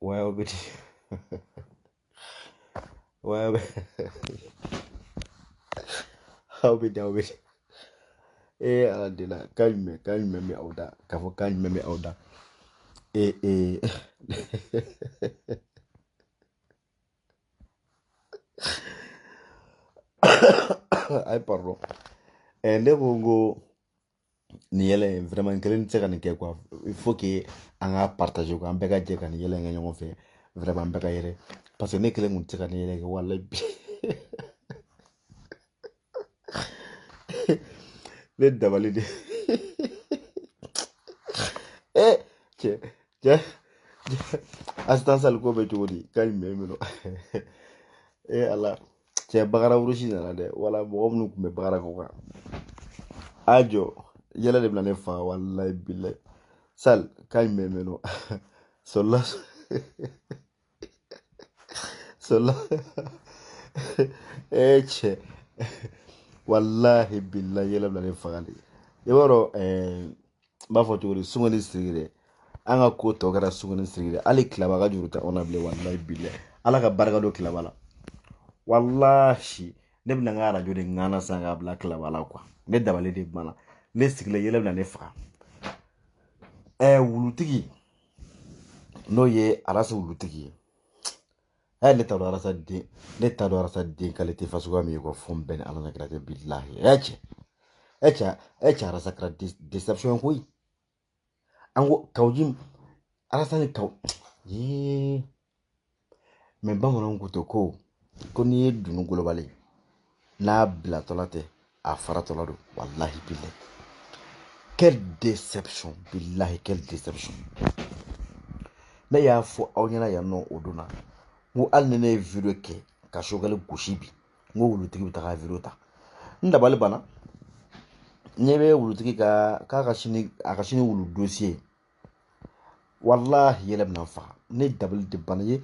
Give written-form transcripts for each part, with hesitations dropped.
Ouais, Obedi. Ouais, Obedi, Obedi. Aladina, calme, mais Auda. Kafo, calme, mais Auda. Et. Ay, pardon. Ne bongo. Ni yɛlɛ vraiment kelen tɛ se ka nin kɛ quoi. Il faut que an ka partager quoi. An bɛɛ ka jɛ ka nin yɛlɛ in kɛ ɲɔgɔn fɛ. Vraiment an bɛɛ ka yɛrɛ. Parce que ne kelen kun tɛ se ka nin yɛlɛ kɛ walahi bi. Ne dabali de. Eh, cɛ, cɛ, assistant sali ko bɛ cogo di? K'a ɲi mɛ ala, cɛ Bakara wurusi nana dɛ. Wala mɔgɔ minnu kun bɛ Bakara kɔ kan. A jɔ, yɛlɛ de bɛna ne faga walahi bilahi. Sal, k'a ɲi mɛ Sola, sola. Cɛ. Wallahi billahi yɛlɛ bɛna ne faga de. I b'a dɔn n b'a fɔ cogo di sungani siriki dɛ an ka ko tɔ kɛra sungani siriki dɛ hali tilaba ka juru tɛ anw na bilen wallahi billahi ala ka barika don tilaba la wallahi ne bɛna n ka arajo de ŋana san k'a bila tilaba la quoi ne dabali de banna ne sigilen yɛlɛ bɛna ne faga wulutigi n'o ye arasi wulutigi ye ne t'a dɔn arasa den k'ale tɛ fasuguya min ye quoi fo n bɛɛ ni ala na kira tɛ billahi cɛ arasa kɛra deception koyi an ko kawujim arasa ni kaw mɛ bamananw ko ten ko n'i ye dunu golobali n'a bilatɔla tɛ a faratɔla don wallahi billahi quelle déception billahi quelle déception ne y'a fɔ aw ɲɛna yan nɔ o don na n ko hali ni ne ye video kɛ ka Sogɛli gosi bi n ko wulutigi bɛ taga video ta n dabali banna ɲɛ bɛ wulutigi ka k'a ka sini wulu dossier wallahi yɛlɛ bɛna n faga ne dabali de banna ye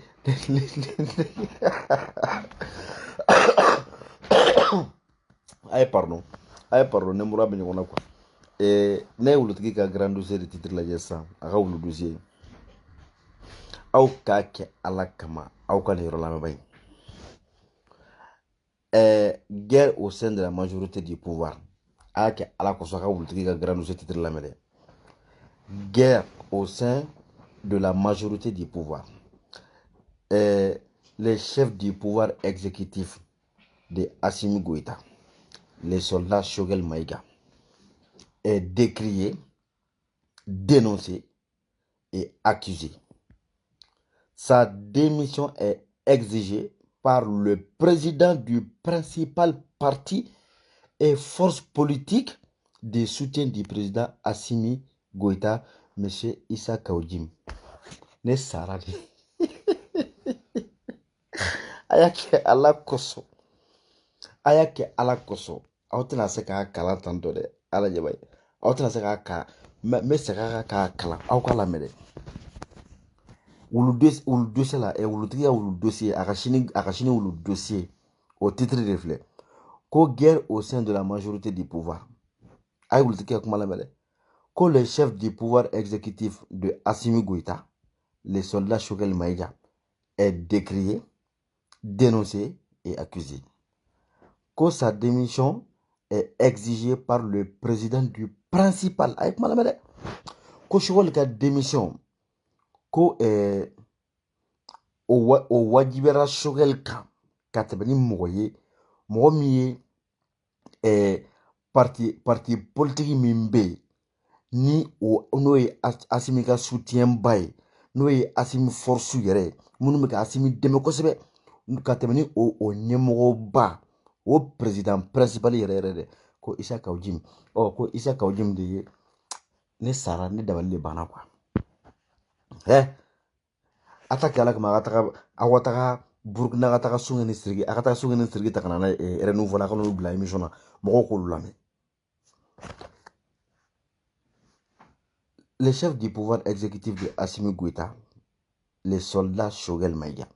aye pardon ne mura bɛ ɲɔgɔn na quoi ne ye wulutigi ka grand dossier de titre lajɛ sisan a ka wulu dossier aw k'a kɛ ala kama aw ka nin yɔrɔ lamɛnba in guerre au sein de la majorité du pouvoir a y'a kɛ ala kosɔn a ka wulutigi ka grand dossier titre lamɛn dɛ guerre au sein de la majorité du pouvoir les chefs du pouvoir exécutif de Assimi Goïta, les soldats Choguel Maïga, est décrié, dénoncé et accusé. Sa démission est exigée par le président du principal parti et force politique de soutien du président Assimi Goïta, M. Issa Kaoudjim. Ne sarade. Ayake ala koso. Ayake ala koso. Aw tɛna se k'a kalan tantɔ dɛ ala ɲɛ b'a ye aw tɛna se k'a kalan n bɛ segin k'a kalan aw ka lamɛn dɛ wulu dossier la wulutigi ka wulu dossier a ka sini wulu dossier o titre de filɛ ko guerre au sein de la majorité du pouvoir a ye wulutigi ka kuma lamɛn dɛ ko le chef du pouvoir exécutif de Assimi Goïta le soldat Choguel Maïga est décrié, dénoncé et accusé. Que sa démission est exigée par le président du principal. Avec madame, que Choguel ka démission, ko o wajibera Choguel kan ka tɛmɛ ni mɔgɔ ye mɔgɔ min ye parti politique min bɛ yen ni n'o ye Assimi ka soutien ba ye n'o ye Assimi force yɛrɛ ye minnu bɛ ka Assimi dɛmɛ kosɛbɛ ka tɛmɛ ni o ɲɛmɔgɔba o président principal yɛrɛ yɛrɛ dɛ ko Issa Kaoudjim ko Issa Kaoudjim de ye ne sara ne dabali de banna quoi a ta kɛ ala kama aw ka taga Burukina ka taga Sungani Siriki a ka taga Sungani Siriki ta ka na n'a ye renouveau la ka n'olu bila émission na mɔgɔw k'olu lamɛn. Le chef du pouvoir exécutif de Assimi Goïta, le soldat Choguel Maïga,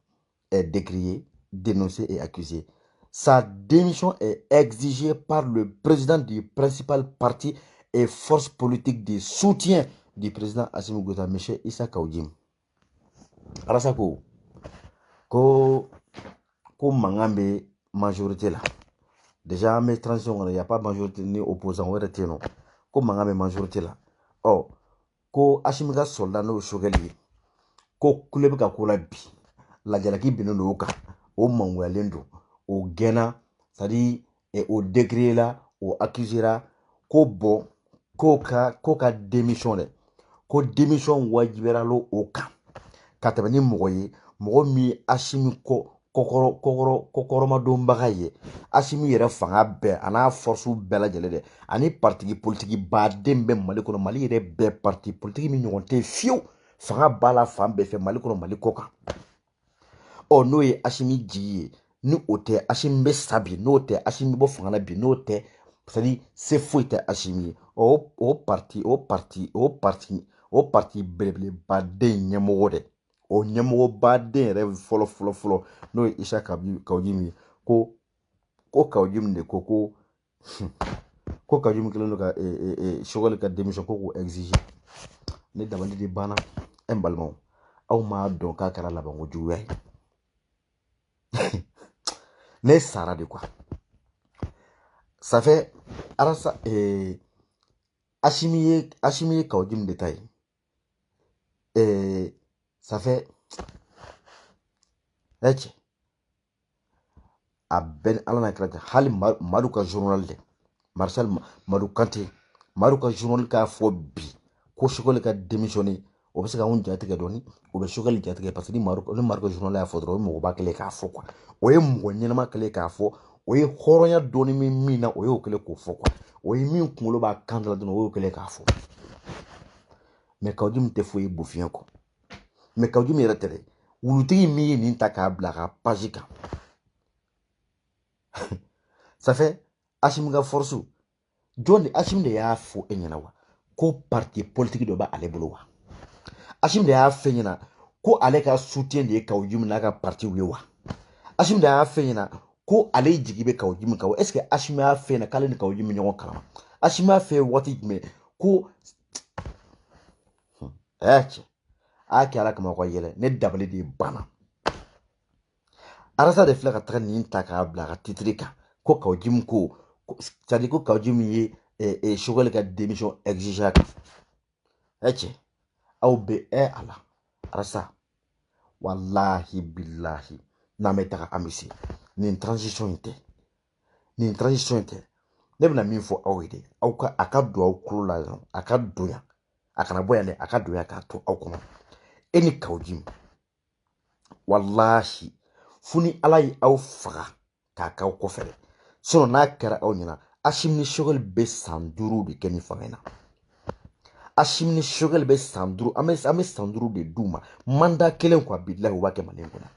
est décrié, dénoncé et accusé. Sa démission est exigée par le président du principal parti et force politique de soutien du président Assimi Goïta, M. Issa Kaoudjim. Arasa ko mankan bɛ majorité la. Déjà an bɛ transition kɔnɔ, y a pas majorité ni opposant wɛrɛ tɛ yen nɔ. Ko mankan bɛ majorité la. Ko Asimi ka soldat n'o ye Choguel ye, ko kule bɛ ka k'o la bi. Lajalaki binnen don o kan, o mangoyalen don, o gɛnna, c'est à dire o décrié la, o accusé la, ko bon ko ka démission dɛ, ko démission wajibiyara o kan ka tɛmɛ ni mɔgɔ ye mɔgɔ min ye Asimi kɔkɔrɔmadonbaga ye, Asimi yɛrɛ fanga bɛɛ a n'a force bɛɛ lajɛlen dɛ, ani parti politique baden bɛ Mali kɔnɔ, Mali yɛrɛ bɛɛ parti politique min ɲɔgɔn tɛ fiyewu, fanga b'a la fan bɛɛ fɛ Mali kɔnɔ Mali kɔ kan. N'o ye Asimi jigi ye, ni o tɛ Asimi bɛ sa bi, n'o tɛ Asimi bɛ bɔ fanga la bi, n'o tɛ c'est à dire se foyi tɛ Asimi ye. O parti belebelebaden ɲɛmɔgɔ dɛ, o ɲɛmɔgɔbaden yɛrɛ fɔlɔ fɔlɔ fɔlɔ n'o ye Isa Kawujimi ye, ko Kawujimi de ko Kawujimi kɛlen don ka Choguel ka démission ko exiger. Ne dabali de banna, n balimaw, aw m'a dɔn k'a kɛra labanko juguya ye. Ne sara de quoi. Ça fait Arasa Asimi ye Kawujimi de ta ye. Ça fait cɛ a bɛɛ ala n'a kira hali Madu ka journal dɛ, Marshal Madu Kante, Madu ka journal k'a fɔ bi ko Choguel ka démissionner, o bɛ se ka anw jatigɛ dɔɔni, o bɛ Choguel jatigɛ parce que ni Madu ka journal y'a fɔ dɔrɔn o ye mɔgɔba kɛlen k'a fɔ quoi, o ye mɔgɔ ɲɛnama kɛlen k'a fɔ, o ye hɔrɔnya dɔɔni min na o y'o kɛlen k'o fɔ quoi, o ye min kunkolo b'a kan da la dɔrɔn o y'o kɛlen k'a fɔ. Mais Kawujimi tɛ foyi ye bofiɲɛ kɔ, mais Kawujimi yɛrɛ tɛ dɛ, wulutigi min ye nin ta k'a bila a ka page kan. Ça fait Asimi ka force jɔn de Asimi de y'a fɔ e ɲɛna wa ko parti politique dɔ b'ale bolo wa? Asimi de y'a fɛ ɲɛna ko ale ka soutien de ye Kawujimi n'a ka parti ye wa? Asimi de y'a fɛ ɲɛna ko ale jigi bɛ Kawujimi kan wa? Est-ce que Asimi y'a fɛ ɲɛna k'ale ni Kawujimi ɲɔgɔn kalama? Asimi y'a fɛ waati jumɛn ko cɛ a kɛ ala kama ka yɛlɛ, ne dabali de banna. Arasa de filɛ ka taga nin ta k'a bila ka titre kan ko Kawujimi c'est-à-dire ko Kawujimi ye Choguel ka démission exiger a kan. Cɛ aw bɛ ala Arasa wallahi billahi n'an bɛ taga an bɛ se nin transition in tɛ ne bɛna min fɔ aw ye dɛ, a ka don aw kulo la yan, a ka don yan, a kana bɔ yan dɛ, a ka don yan k'a to aw kɔnɔ. E ni Kawujimi wallahi fo ni ala ye aw faga k'a k'aw kɔfɛ dɛ, sinon n'a kɛra aw ɲɛna Asimi ni Choguel bɛ san 5 de kɛ nin fanga in na. Asimi ni Choguel bɛ san 5, an bɛ san 5 de d'u ma, mandat kelen quoi, billahi u b'a kɛ Mali kɔnɔ.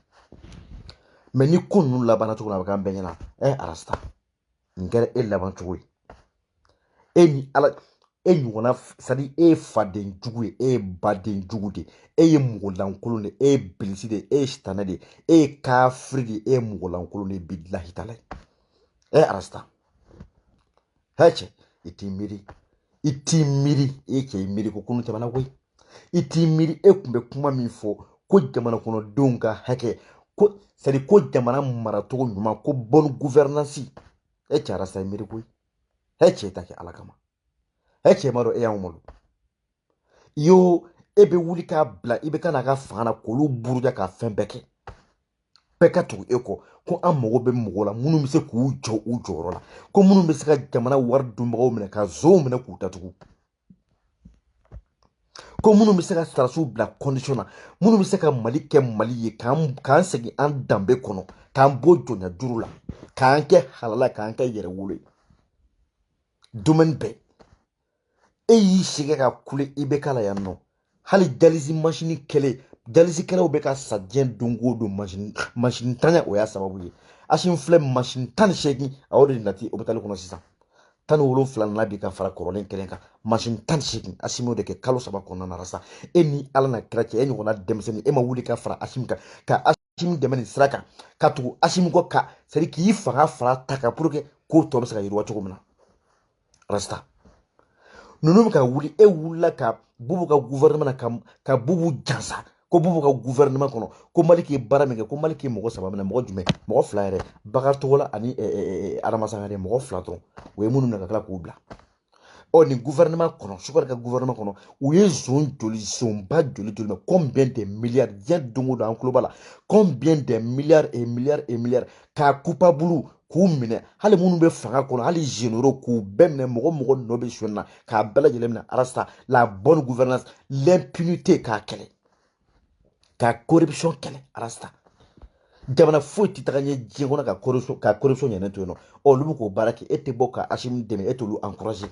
Mais ni ko ninnu labanna cogo min a bɛ k'an bɛɛ ɲɛna, Arasta nin kɛra e laban cogo ye. E ni ala e ɲɔgɔnna c'est à dire e ye faden jugu ye, e ye baden jugu de, e ye mɔgɔlankolon de, e ye bilisi de, e ye sitanɛ de, e ye kafiri de, e ye mɔgɔlankolon de, billahi taala. Arasta cɛ i t'i miiri, e cɛ i miiri ko kunun tɛmɛna koyi, i t'i miiri e tun bɛ kuma min fɔ ko jamana kɔnɔdenw ka hakɛ, ko c'est à dire ko jamana maracogo ɲuman, ko bonne gouvernance, cɛ Arasta i miiri koyi, cɛ i ta kɛ ala kama, cɛ ma dɔn e y'anw malo yo, e bɛ wuli k'a bila i bɛ ka n'a ka fanga na k'olu buruja ka fɛn bɛɛ kɛ, bɛɛ ka tugu e kɔ, ko an mago bɛ mɔgɔw la minnu bɛ se k'u jɔ u jɔyɔrɔ la, ko minnu bɛ se ka jamana wari dunbagaw minɛ ka zonw minɛ k'u datugu, ko minnu bɛ se ka sarasiw bila condition na, minnu bɛ se ka Mali kɛ Mali ye k'an segin an danbe kɔnɔ, k'an bɔ jɔnya juru la, k'an kɛ halala, k'an kɛ yɛrɛ wolo ye domaine bɛɛ. E y'i sigi ka kule i bɛ k'a la yan nɔ, hali dialyse machine kɛlaw bɛ ka sa diɲɛ don o don machine tanya o y'a sababu ye. Asimi filɛ machine 18 a y'o de nati hôpital kɔnɔ sisan, 17 nana bi ka fara kɔrɔlen kelen kan, machine 18 Asimi y'o de kɛ kalo 3 kɔnɔna na sa. E ni ala na kira cɛ, e ɲɔgɔnna denmisɛnnin e ma wuli ka fara Asimi kan, ka Asimi dɛmɛ nin sira kan, ka tugu Asimi kɔ, ka c'est à dire k'i fanga fara ta kan pour que ko tɔ bɛ se ka yiriwa cogo min na. Rasta ninnu bɛ ka wuli, e wulila ka Bubu ka gouvernement na ka Bubu jansa ko bubu ka gouvernement kono ko Mali ki bara min kɛ ko Mali ki mɔgɔ saba minɛ mɔgɔ jumɛn mɔgɔ fila yɛrɛ Bakari Togola ani Adama Sangare mɔgɔ fila dɔrɔn o ye minnu minɛ ka tila k'u bila ni gouvernement kɔnɔ Sukari ka gouvernement kɔnɔ u ye zonba joli mɛ combien de milliards diɲɛ don o don an tulo b'a la combien de milliards et milliards et milliards k'a coupable k'u minɛ hali minnu bɛ fanga kɔnɔ hali généraux k'u bɛɛ minɛ mɔgɔ nɔ bɛ sonyani na k'a bɛɛ lajɛlen minɛ arasta la bonne gouvernance l'impunité k'a kɛlɛ ka corruption kɛlɛ arasta jamana foyi tɛ taga ɲɛ diɲɛ kɔnɔ ka corruption ɲɛnen to yen nɔ olu bɛ k'o baara kɛ e tɛ bɔ ka Assimi dɛmɛ e t'olu encourager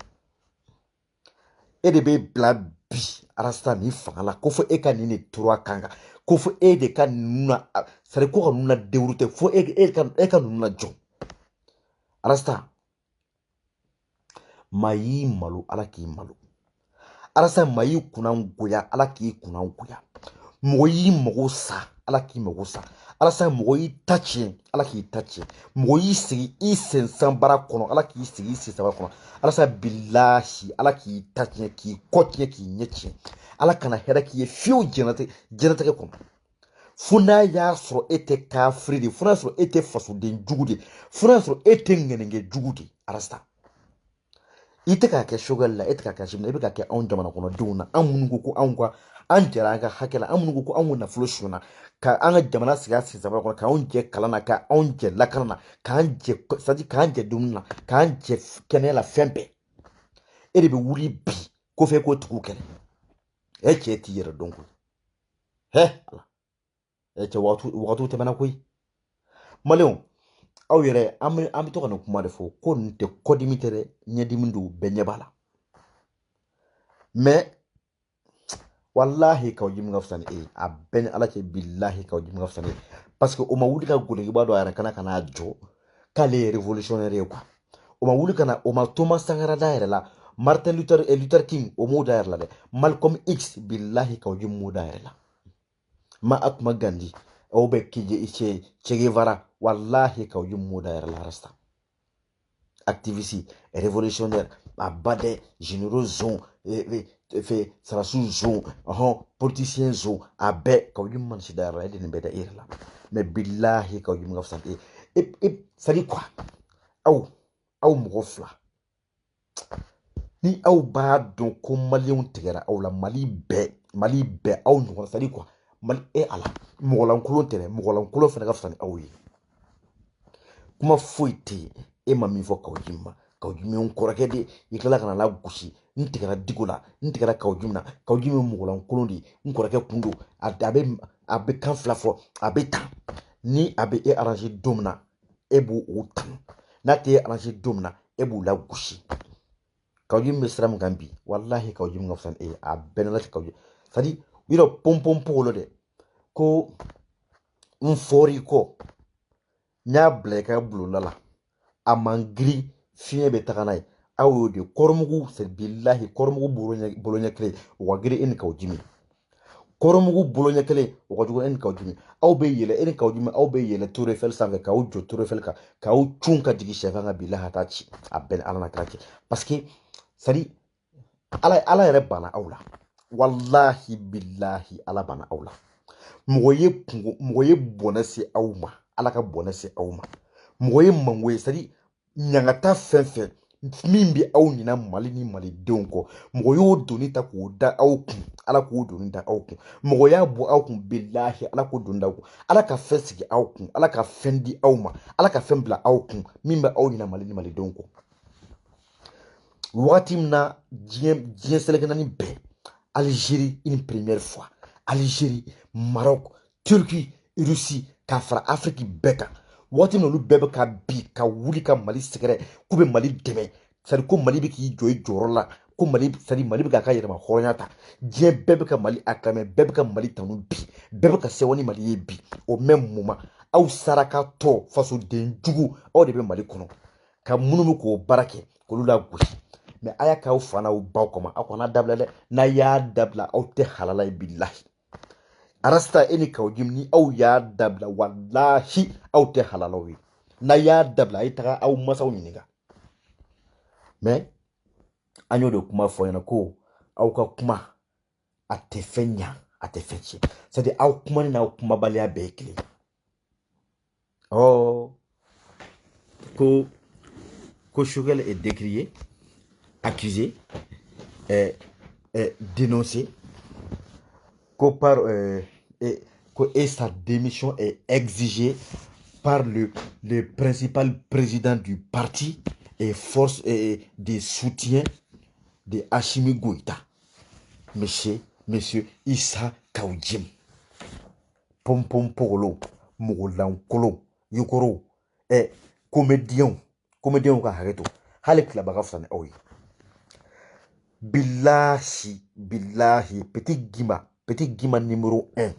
e de bɛ bila bi arasta nin fanga la ko fɔ e ka nin de turu a kan kan ko fɔ e de ka ninnu na c'est à dire ko ka ninnu na dérouter fo e ka ninnu na jɔ arasta maa y'i malo ala k'i malo arasta maa y'i kunna goya ala k'i kunna goya mɔgɔ y'i mago sa ala k'i mago sa arasta mɔgɔ y'i ta tiɲɛ ala k'i ta tiɲɛ mɔgɔ y'i sigi i sensan bara kɔnɔ ala k'i sigi i sensan bara kɔnɔ arasta bilahi ala k'i ta tiɲɛ k'i kɔ tiɲɛ k'i ɲɛ tiɲɛ ala kana hɛrɛ k'i ye fiyewu jɛnatigɛ kɔnɔ fo n'a y'a sɔrɔ e tɛ kafiri de fo n'a y'a sɔrɔ e tɛ fasoden jugu de fo n'a y'a sɔrɔ e tɛ ŋɛnɛnkɛ jugu de arasta i tɛ k'a kɛ Choguel la e tɛ k'a kɛ Assimi la i bɛ k'a kɛ anw jamana kɔnɔdenw na an minnu ko ko an jɛra an ka hakɛ la an minnu ko ko anw ka nafolo sonyana ka an ka jamana sigi a sen saba kɔnɔ k'anw jɛ kalan na k'anw jɛ lakana na k'an jɛ dumuni na k'an jɛ kɛnɛya la fɛn bɛɛ e de bɛ wuli bi ko fɛ k'o tigiw kɛlɛ e cɛ t'i yɛrɛ dɔn koyi ala e cɛ wagatiw tɛmɛna koyi maliyɛnw aw yɛrɛ an bɛ to ka nin kuma de fɔ ko nin tɛ kɔdimi tɛ dɛ ɲɛdimi don bɛɛ ɲɛ b'a la mais wallahi kaw jimi ka fisa ni e a bɛɛ ni ala cɛ billahi kaw jimi ka fisa ni e parce que o ma wuli ka golokiba dɔ a yɛrɛ kana jɔ k'ale ye révolutionnaire ye quoi o ma wuli kana o ma Thomas Sankara da yɛrɛ la Martin Luther King o m'o da yɛrɛ la dɛ Malcolm X billahi kaw jimi m'o da yɛrɛ la Mahatma Gandhi o bɛ Che Guevara wallahi kaw jimi m'o da yɛrɛ la rasta activiste révolutionnaire abadɛ généraux zon sarasiw zon politicien zon a bɛɛ kaw jimi mana si da yɛrɛ la e de nin bɛɛ da e yɛrɛ la mais billahi kaw jimi ka fisa c'est à dire quoi aw mɔgɔ fila ni aw b'a dɔn ko maliyɛnw tigɛra aw la mali bɛɛ aw ɲɔgɔn c'est à dire quoi mali ala mɔgɔlankolon tɛ dɛ mɔgɔlankolon fana ka fisa ni aw ye kuma foyi tɛ yen e ma min fɔ kaw jimi ma kaw jimi ye n kɔrɔkɛ de i tilala ka na la gosi n tigɛra digo la n tigɛra kaw jimi na kaw jimi ye mɔgɔlankolon de ye n kɔrɔkɛ kun don a bɛ kan fila fɔ a bɛ tan ni a bɛ e arranger don min na e b'o o tan n'a tɛ e arranger don min na e b'o la gosi kaw jimi bɛ sira min kan bi wallahi kaw jimi ka fisa ni e ye a bɛɛ n'ala cɛ kaw jimi c'est à dire u yɛrɛ pɔnpɔnpɔn lo dɛ ko n fɔr'i kɔ n y'a bila i ka bulonda la a man girin fiɲɛ bɛ taga n'a ye aw y'o de kɔrɔmugu billahi kɔrɔmugu bolo ɲɛ kelen o ka girin e ni kaw jimi kɔrɔmugu bolo ɲɛ kelen o ka jugu e ni kaw jimi aw bɛ yɛlɛ e ni kaw jimi aw bɛ yɛlɛ Tour Eiffel sanfɛ k'aw jɔ Tour Eiffel kan k'aw cun ka jigin sɛfan kan billahi a t'a ci a bɛɛ ni ala na kira cɛ parce que c'est à dire ala yɛrɛ banna aw la wallahi billahi ala banna aw la mɔgɔ ye bɔnɛ se aw ma ala ka bɔnɛ se aw ma mɔgɔ ye mango ye c'est à dire ɲangata fɛn fɛn min bɛ aw ɲina mali ni malidenw kɔ mɔgɔ y'o doni ta k'o da aw kun ala k'o doni da aw kun mɔgɔ y'a bɔ aw kun billahi ala k'o doni da aw kun ala ka fɛn sigi aw kun ala ka fɛn di aw ma ala ka fɛn bila aw kun min bɛ aw ɲina mali ni malidenw kɔ wagati min na diɲɛ seleke naani bɛɛ Algérie une première fois Algérie Maroc Turquie Russie k'a fara Afrique bɛɛ kan waati min olu bɛɛ bɛ ka bi ka wuli ka mali sɛgɛrɛ k'u bɛ mali dɛmɛ c'est à dire ko mali bɛ k'i jɔ i jɔyɔrɔ la ko mali c'est à dire mali bɛ k'a ka yɛrɛma hɔrɔnya ta diɲɛ bɛɛ bɛ ka mali acclamer bɛɛ bɛ ka mali tanu bi bɛɛ bɛ ka sɛbɛn ni mali ye bi o même moment aw sarakatɔ fasoden jugu aw de bɛ mali kɔnɔ ka minnu bɛ k'o baara kɛ k'olu la gosi mais a y'a k'aw fa n'aw baw kama aw kana dabila dɛ n'a y'a dabila aw tɛ halala ye billahi arasta e ni kaw jimi ni aw y'a dabila wallahi aw tɛ halalaw ye n'a y'a dabila a ye taga aw masaw ɲininka mais an y'o de kuma fɔ ɲɛna ko aw ka kuma a tɛ fɛn ɲa a tɛ fɛn tiɲɛ c'est-à-dire aw kuma ni n'aw kumabaliya bɛɛ ye kelen oh ko Choguel est décrié accusé dénoncé et, et sa démission est exigée par le principal président du parti et force des soutiens de Hashimi Goïta, monsieur Issa Kaoudim. Pom pom pogolo, mogolan kolo, yukoro, comédien ka hareto, hale klabaga fane oyi. Billahi, petit Gima numéro 1.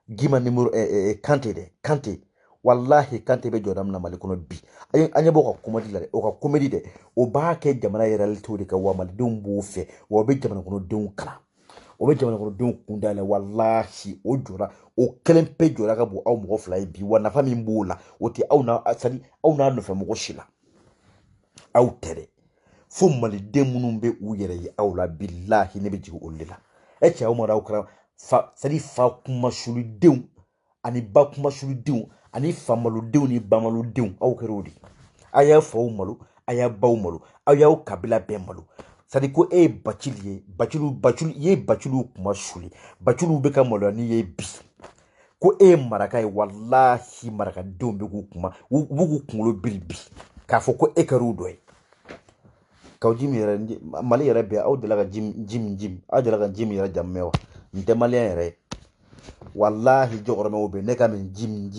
Gima numéro 1, Kanté. Wallahi Kanté be jodam na mali kono bi. Anya bo ka comedy la o ka comedy de. O ba ke jamana yɛrɛ to de ka wa mali denw b'o fɛ. Wa be jamana kono denw kala. O be jamana kono denw kunda la wallahi o jora o kelen pe jora ka bo aw mɔgɔ fila ye bi wa nafa min b'o la o ti aw na sadi aw na nɔfɛ mɔgɔ si la. Aw tɛrɛ. Fo maliden minnu bɛ u yɛrɛ ye aw la billahi ne bɛ jigin olu de la e cɛ aw ma aw kɛra fa kumasuludenw ani ba kumasuludenw ani famalodenw ni bamalodenw aw kɛra o de aw y'a faw malo aw y'a baw malo aw y'aw kabila bɛɛ malo ko e ye Bacili ye Bacili ye Baciliw kumasuli Baciliw bɛ ka maloya ni ye bi ko e ye maraka ye wallahi marakadenw bɛ k'u kuma u b'u k'u kunkolo biri bi k'a fɔ ko e kɛra o dɔ ye Kaoudim yɛrɛ Mali yɛrɛ bɛɛ aw delila ka jim aw delila ka jim yɛrɛ jamu mɛn wa n tɛ maliyɛn yɛrɛ ye wallahi jɔkɔrɔmɛw bɛ ne ka min jim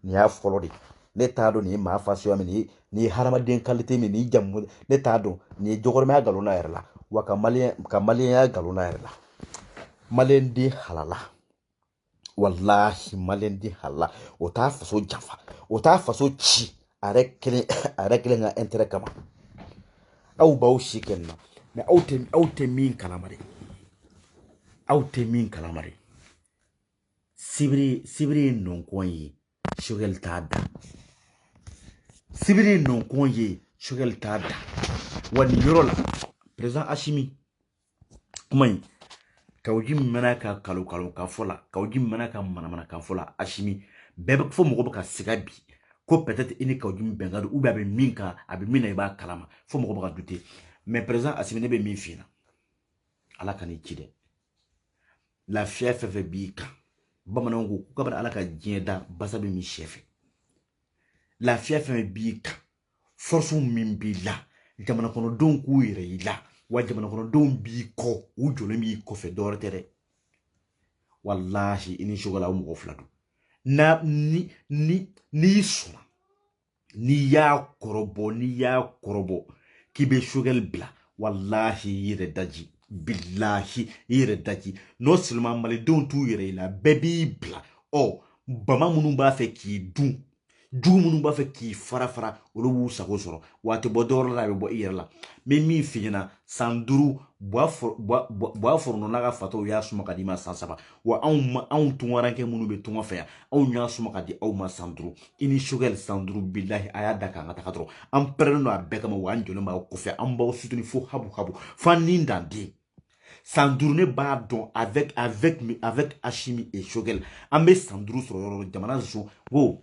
nin y'a fɔlɔ de ne t'a dɔn nin ye maa fasuguya min nin ye hadamaden qualité min nin jamu ne t'a dɔn nin ye jɔkɔrɔmɛya galonna yɛrɛ la wa ka maliyɛnya galonna yɛrɛ la maliyɛn den halala wallahi maliyɛn den halala o t'a faso janfa o t'a faso ci a yɛrɛ kelen ka intérêt kama aw b'aw si kɛ na mais aw tɛ min kalama de aw tɛ min kalama de sibiri ye nɔnkɔn ye Choguel t'a da sibiri ye nɔnkɔn ye Choguel t'a da wa nin yɔrɔ la président Hashimi kuma in Kaoudim mɛnna ka kalo fɔ la Kaoudim mɛnna ka manamana kan fɔ la Hashimi bɛɛ fo mɔgɔ bɛ ka siga bi ko peut-être i ni Kaoudim bɛnka don ou bien a bɛ min na i b'a kalama fo mɔgɔ bɛ ka douter mais président Hashimi ne bɛ min f'i ɲɛna ala ka n'i ci dɛ lafiya fɛn fɛn b'i kan bamananw ko kabini ala ka diɲɛ da basa bɛ min sɛ fɛ lafiya fɛn fɛn b'i kan force min b'i la jamana kɔnɔdenw k'u yɛrɛ y'i la wa jamana kɔnɔdenw b'i kɔ u jɔlen b'i kɔfɛ dɔwɛrɛ tɛ dɛ wallahi i ni Choguel aw mɔgɔ fila don n'i sɔnna n'i y'a kɔrɔbɔ k'i bɛ Choguel bila wallahi i yɛrɛ daji billahi i yɛrɛ daji non seulement malidenw t'u yɛrɛ la bɛɛ b'i bila bama minnu b'a fɛ k'i dun jugu minnu b'a fɛ k'i fara olu b'u sago sɔrɔ wa a tɛ bɔ dɔwɛrɛ la a bɛ bɔ i yɛrɛ la n bɛ min f'i ɲɛna san 5 buwa fɔrɔnɔ n'a ka fataw y'a suma ka di ma san 3 wa anw tungarakɛ minnu bɛ tunga fɛ yan anw y'a suma ka di aw ma san 5 i ni Choguel san 5 billahi a y'a da k'an ka taga dɔrɔn an pɛrɛnnen don a bɛɛ kama wa an jɔlen b'aw kɔfɛ an b'aw soutenir fo habu fo an ni danden san 5 ne b'a dɔn avec Hashimi et Choguel an bɛ san 5 sɔrɔ yɔrɔ jamana zon ko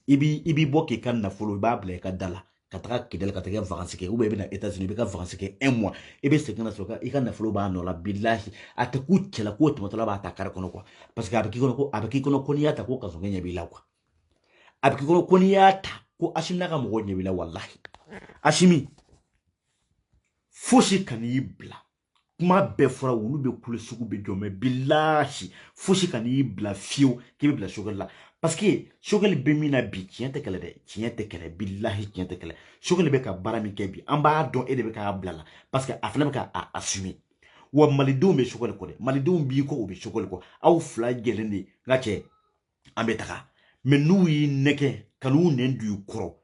i b'i bɔ k'i ka nafolo i b'a bila i ka da la ka taga Kidali ka taga vacances kɛ ou bien i bɛ na États-Unis i bɛ ka vacances kɛ 1 mois i bɛ segin ka na sɔrɔ i ka nafolo b'a nɔ la billahi a tɛ k'u cɛla k'o tɛmɛtɔla b'a ta kari kɔnɔ quoi parce que a bɛ k'i kɔnɔ ko n'i y'a ta ko kasɔnkɛ ɲɛ b'i la quoi a bɛ k'i kɔnɔ ko n'i y'a ta ko Hashimi n'a ka mɔgɔw ɲɛ b'i la wallahi Hashimi fosi kan'i bila kuma bɛɛ fɔra olu bɛ kule sugu bɛ jɔ mais billahi fosi kan'i bila fiyewu k'i bɛ bila Choguel la parce que Choguel bɛ min na bi tiɲɛ tɛ kɛlɛ dɛ tiɲɛ tɛ kɛlɛ billahi tiɲɛ tɛ kɛlɛ Choguel bɛ ka baara min kɛ bi an b'a dɔn e de bɛ k'a bila la parce que a fana bɛ k'a assumer wa malidenw bɛ Choguel kɔ dɛ malidenw b'i kɔ u bɛ Choguel kɔ aw fila jɛlen de n ka cɛ an bɛ taga mais n'u y'i nɛgɛ ka n'u nɛn don i kɔrɔ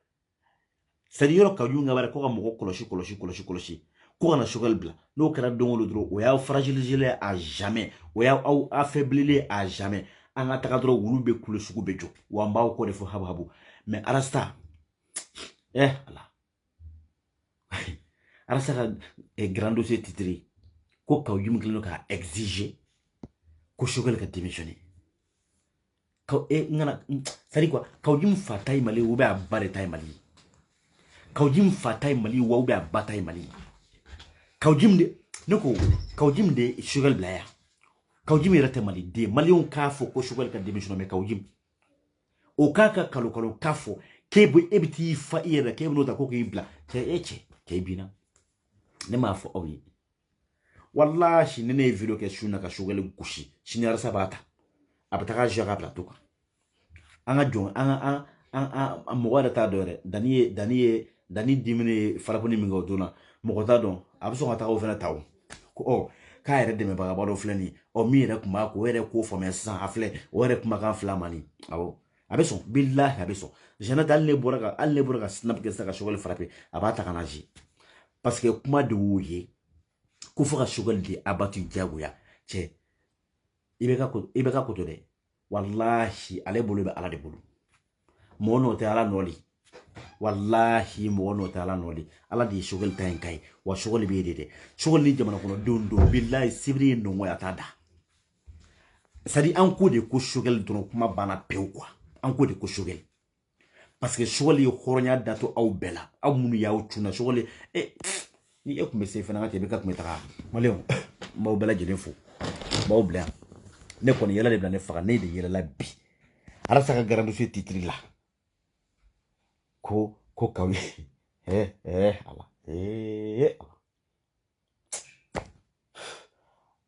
c'est à dire yɔrɔ Kaoudim ka baara ko ka mɔgɔ kɔlɔsi ko kana Choguel bila n'o kɛra don o don dɔrɔn o y'aw fragiliser à jamais o y'aw affaiblir à jamais an ka taga dɔrɔn olu bɛ kule sugu bɛ jɔ wa an b'aw kɔ de fɔ habu mais Arasta ala Arasta ka grand dossier titré ko Kaoudim kelen don k'a exiger ko Choguel ka démissionner ka ngana sari quoi kawjim fa tay mali ou ba bare tay mali kawjim fa tay mali ou ba ba tay mali kawjim de noko kawjim de Choguel blaya kawjim rete mali de malion ka fo ko Choguel ka démissionner mais kawjim o kaka kalo kafo kebo ebiti fa ira kebo no ta ko ibla te eche ke bina ne ma fo obi wallahi ne video ke shuna ka Choguel gushi shinyar sabata abata jara plateau quoi anga jong anga mo ta dore dani dimine faraponi mingo dona mo ta don abso ta o fena taw ko o ka yere de me baga bado flani o mi yere kuma ko yere ko fo me san afle o yere kuma kan flamani awo abeso billahi abeso jana dalle boraka snap ke saka Choguel frappé abata kanaji parce que kuma de woye ko fo ka Choguel de abatu jagoya che ibeka ko to de wallahi ale bolo be ala de bolo mono te ala noli wallahi mono te ala noli ala di Choguel tan kai wa Choguel be de Choguel ni jamana kono dondo billahi sibri no ngoya tada sadi an ko de ko Choguel don kuma bana pew quoi an ko de ko Choguel parce que Choguel yo horonya dato aw bela aw munu yaw tuna Choguel ni e kuma se fana ngate be ka kuma ta maleon maw bela jelen fo maw bela ne koni yala de bla ne faga ne de yala la bi ara saka garando se titri la ko kawi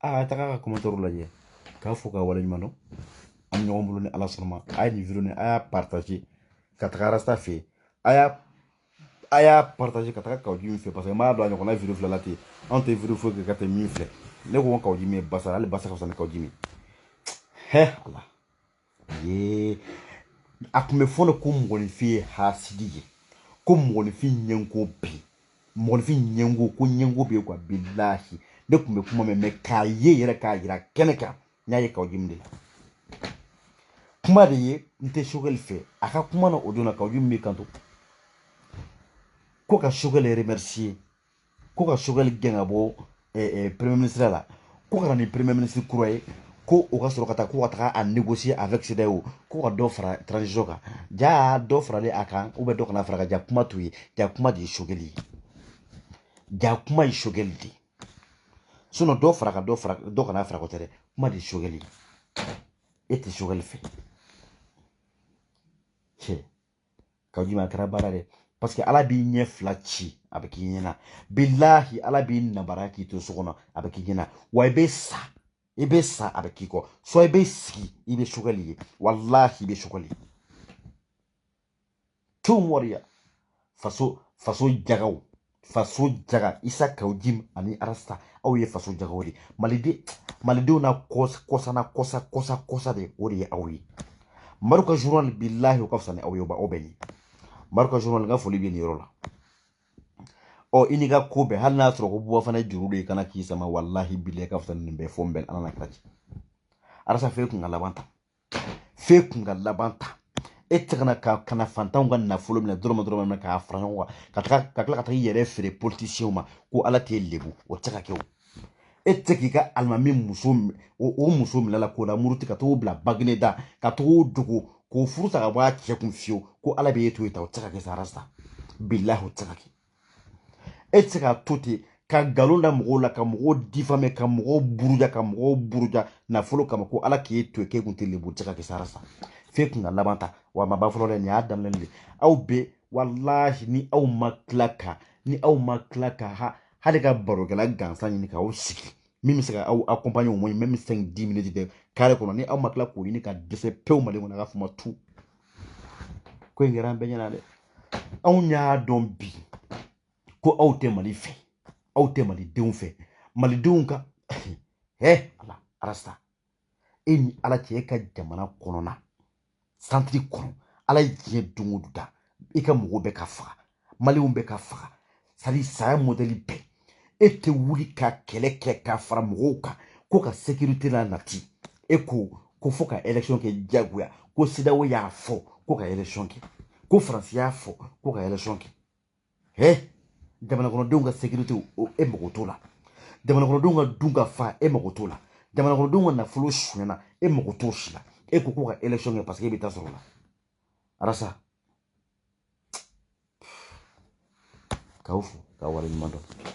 ala taka ka commentaire la je ka fo ka wala nyumano am ñoo mbulu ne ala sonoma ay ni video ne aya partager ka taka rasta fe aya partager ka taka ka jimi fe parce que ma do ñoo na video fla lati ante video fo ka ta mi fle ne ko ka jimi basa ale basa ka sa ka jimi ala ye akume fono ko ngoni fi hasidi ko ngoni fi nyengo bi ngoni fi nyengo ko nyengo bi kwa billahi ne kume kuma me ka ye yere ka yira keneka nyaye ka jimde kuma de ye nte Choguel fe aka kuma na odona ka jimmi kanto ko ka Choguel remercier ko ka Choguel genga bo premier ministre la ko ka ni premier ministre croyé ko o ka soro kata ko ka a négocier avec CEDEAO ko ka do fara transition ka ja do fara le akan ou be do kana fara ka ja kuma tuyi ja kuma di Choguel ja kuma yi Choguel di sono do fara do kana fara ko tere kuma di Choguel ete Choguel fe che ka jima kara barare parce que ala bi nye flachi abeki nyina billahi ala bi nabaraki to sokona abeki nyina wa ibe sa abeki ko so ibe si ibe Choguel wallahi ibe Choguel tum wariya faso jaga isa kaujim ani arasta au ye faso jaga wori malide na kosa de wori awi maruka journal billahi wa kafsane awi ba obeni maruka journal ga foli bi ni rola o iniga kobe hal na tro ko bo fana jurude kana ki sama wallahi billahi kafsane be fombel anana krachi arasa fe ku ngalabanta etkana kana fantango na folo mina droma na ka franwa ka yere fere politicien ma ko ala te lebu o tsaka kew etki ka almami muso mi la ko la muruti ka to bla bagne da ka to dugo ko furusa ka ba ke kun fiyo ko ala be to ita o tsaka ke sarasta billahi o tsaka ke etka toti ka galonda mɔgɔw la ka mɔgɔw difame ka mɔgɔw buruja nafolo kama ko ala k'e to k'e kun tɛ lebu cɛ ka kɛ sara sa f'e kun ka laban ta wa ma ba fɔlɔ dɛ nin y'a daminɛ de aw bɛ wallahi ni aw ma tila ka hali ka barokɛla gansan ɲini k'aw sigi min bɛ se ka aw accompagner au moins même 5-10 minutes de kare kɔnɔ ni aw ma tila k'o ɲini ka dɛsɛ pewu mali kɔnɔ a ka fɔ ma tu ko in kɛra an bɛɛ ɲɛna dɛ anw y'a dɔn bi ko aw tɛ mali fɛ aw tɛ malidenw fɛ malidenw ka ala arasta e ni ala cɛ e ka jamana kɔnɔna santiri kɔnɔ ala ye diɲɛ don o don da e ka mɔgɔw bɛ ka faga malidenw bɛ ka faga sadi saya modèle bɛɛ e tɛ wuli ka kɛlɛ kɛ ka fara mɔgɔw kan ko ka sécurité la nati e ko fo ka élection kɛ jagoya ko CEDEAO y'a fɔ ko ka élection kɛ ko faransi y'a fɔ ko ka élection kɛ jamana kɔnɔdenw ka sécurité e mago t'o la jamana kɔnɔdenw ka dun ka fa e mago t'o la jamana kɔnɔdenw ka nafolo suɲɛna e mago t'o si la e ko ko ka élection kɛ parce que e bɛ taa sɔrɔ la arasa k'aw fo k'aw waleɲuman dɔn